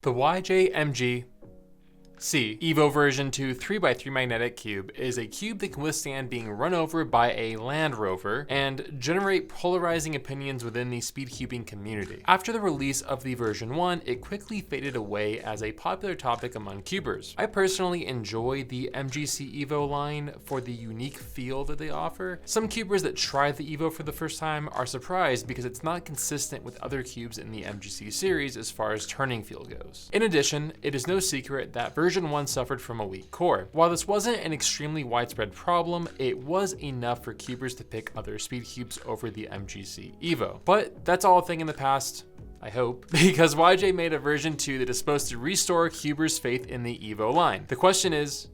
The MGC EVO version 2 3x3 magnetic cube is a cube that can withstand being run over by a Land Rover and generate polarizing opinions within the speedcubing community. After the release of the version 1, it quickly faded away as a popular topic among cubers. I personally enjoy the MGC EVO line for the unique feel that they offer. Some cubers that try the EVO for the first time are surprised because it's not consistent with other cubes in the MGC series as far as turning feel goes. In addition, it is no secret that version 1 suffered from a weak core. While this wasn't an extremely widespread problem, it was enough for cubers to pick other speed cubes over the MGC EVO. But that's all a thing in the past, I hope, because YJ made a version 2 that is supposed to restore cubers' faith in the EVO line. The question is,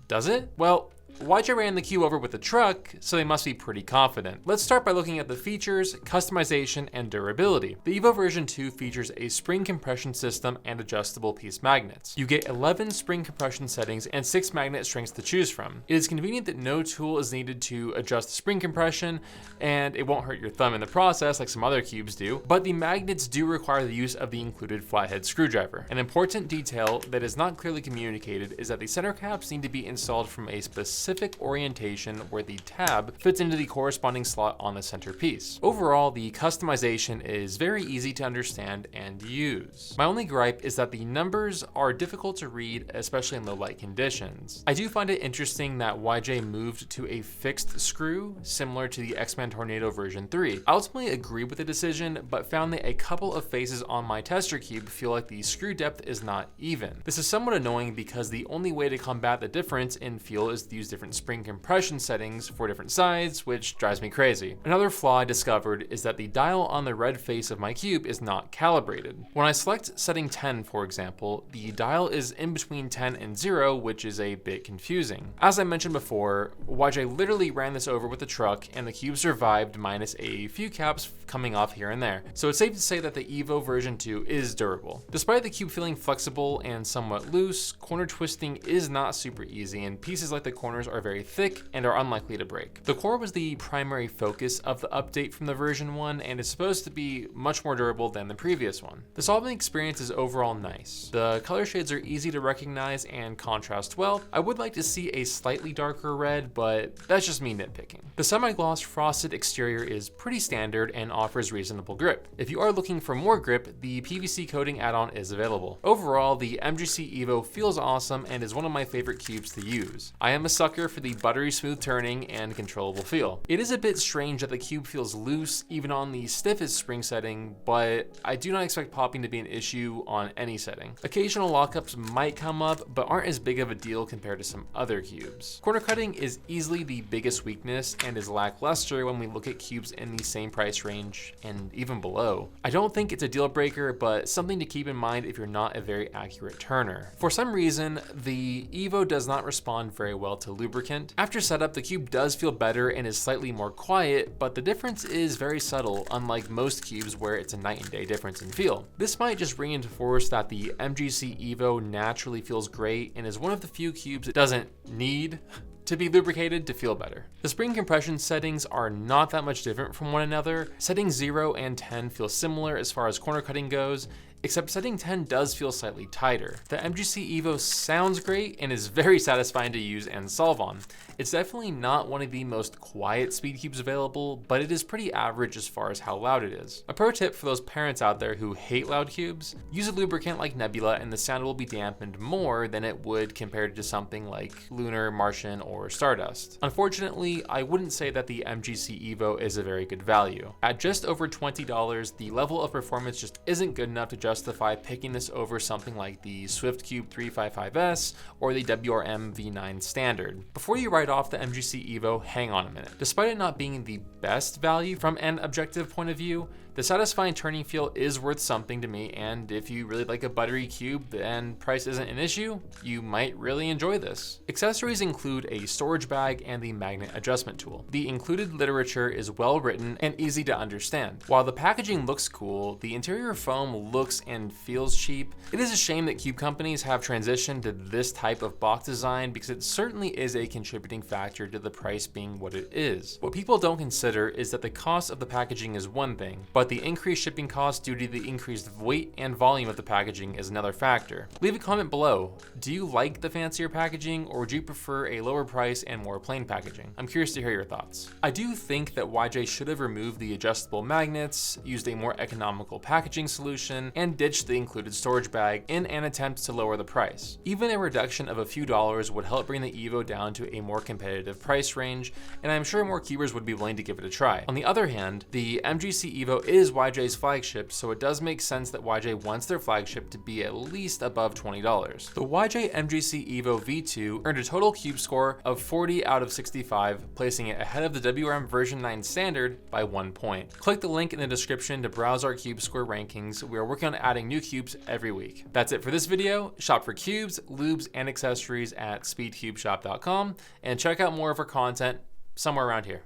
does it? Well, YJ ran the cube over with a truck, so they must be pretty confident. Let's start by looking at the features, customization, and durability. The EVO version 2 features a spring compression system and adjustable piece magnets. You get 11 spring compression settings and 6 magnet strengths to choose from. It is convenient that no tool is needed to adjust the spring compression, and it won't hurt your thumb in the process like some other cubes do, but the magnets do require the use of the included flathead screwdriver. An important detail that is not clearly communicated is that the center caps need to be installed from a specific orientation where the tab fits into the corresponding slot on the centerpiece. Overall, the customization is very easy to understand and use. My only gripe is that the numbers are difficult to read, especially in low light conditions. I do find it interesting that YJ moved to a fixed screw, similar to the X-Men Tornado version 3. I ultimately agree with the decision, but found that a couple of faces on my tester cube feel like the screw depth is not even. This is somewhat annoying because the only way to combat the difference in feel is to use different spring compression settings for different sides, which drives me crazy. Another flaw I discovered is that the dial on the red face of my cube is not calibrated. When I select setting 10, for example, the dial is in between 10 and 0, which is a bit confusing. As I mentioned before, YJ literally ran this over with the truck and the cube survived minus a few caps coming off here and there. So it's safe to say that the EVO version 2 is durable. Despite the cube feeling flexible and somewhat loose, corner twisting is not super easy, and pieces like the corners are very thick and are unlikely to break. The core was the primary focus of the update from the version 1 and is supposed to be much more durable than the previous one. The solving experience is overall nice. The color shades are easy to recognize and contrast well. I would like to see a slightly darker red, but that's just me nitpicking. The semi-gloss frosted exterior is pretty standard and offers reasonable grip. If you are looking for more grip, the PVC coating add-on is available. Overall, the MGC EVO feels awesome and is one of my favorite cubes to use. I am a sucker for the buttery smooth turning and controllable feel. It is a bit strange that the cube feels loose even on the stiffest spring setting, but I do not expect popping to be an issue on any setting. Occasional lockups might come up, but aren't as big of a deal compared to some other cubes. Corner cutting is easily the biggest weakness and is lackluster when we look at cubes in the same price range and even below. I don't think it's a deal breaker, but something to keep in mind if you're not a very accurate turner. For some reason, the EVO does not respond very well to lubricant. After setup, the cube does feel better and is slightly more quiet, but the difference is very subtle, unlike most cubes where it's a night and day difference in feel. This might just reinforce that the MGC EVO naturally feels great and is one of the few cubes that doesn't need to be lubricated to feel better. The spring compression settings are not that much different from one another. Settings 0 and 10 feel similar as far as corner cutting goes, except setting 10 does feel slightly tighter. The MGC EVO sounds great and is very satisfying to use and solve on. It's definitely not one of the most quiet speed cubes available, but it is pretty average as far as how loud it is. A pro tip for those parents out there who hate loud cubes: use a lubricant like Nebula and the sound will be dampened more than it would compared to something like Lunar, Martian, or Stardust. Unfortunately, I wouldn't say that the MGC EVO is a very good value. At just over $20, the level of performance just isn't good enough to justify picking this over something like the SwiftCube 355S or the WRM V9 Standard. Before you write off the MGC EVO, hang on a minute. Despite it not being the best value from an objective point of view, the satisfying turning feel is worth something to me, and if you really like a buttery cube and price isn't an issue, you might really enjoy this. Accessories include a storage bag and the magnet adjustment tool. The included literature is well written and easy to understand. While the packaging looks cool, the interior foam looks and feels cheap. It is a shame that cube companies have transitioned to this type of box design because it certainly is a contributing factor to the price being what it is. What people don't consider is that the cost of the packaging is one thing, but but the increased shipping costs due to the increased weight and volume of the packaging is another factor. Leave a comment below. Do you like the fancier packaging, or would you prefer a lower price and more plain packaging? I'm curious to hear your thoughts. I do think that YJ should have removed the adjustable magnets, used a more economical packaging solution, and ditched the included storage bag in an attempt to lower the price. Even a reduction of a few dollars would help bring the EVO down to a more competitive price range, and I'm sure more cubers would be willing to give it a try. On the other hand, the MGC EVO is YJ's flagship, so it does make sense that YJ wants their flagship to be at least above $20. The YJ MGC EVO V2 earned a total cube score of 40 out of 65, placing it ahead of the WRM version 9 standard by 1 point. Click the link in the description to browse our cube score rankings. We are working on adding new cubes every week. That's it for this video. Shop for cubes, lubes, and accessories at SpeedCubeShop.com, and check out more of our content somewhere around here.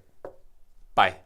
Bye.